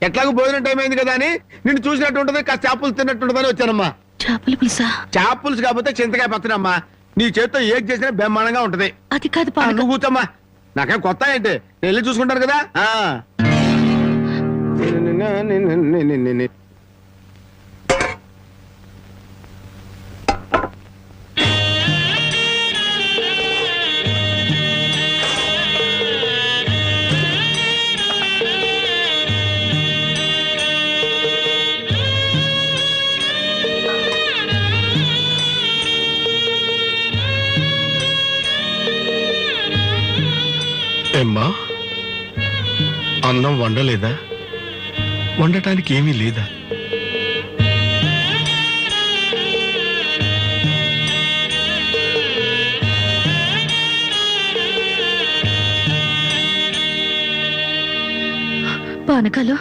ఎట్లాగో భోజనం టైం అయింది కదా అని నిన్ను చూసినట్టు ఉంటది, కాస్త చేపలు తిన్నట్టు ఉంటదని వచ్చానమ్మా. చేపల పులుసా? చేపలుసు కాకపోతే చింతకాయ పచ్చనమ్మా. నీ చేత్తో ఏం చేసినా బ్రహ్మాండంగా ఉంటది. అది కాదు పానకం. నువ్వు కూర్చోమ్మా, నాకేం కొత్త ఏంటి, నేను వెళ్ళి చూసుకుంటాను కదా. ఏమ్మా, అన్నం వండలేదా? వండటానికి ఏమీ లేదా? పానకాలు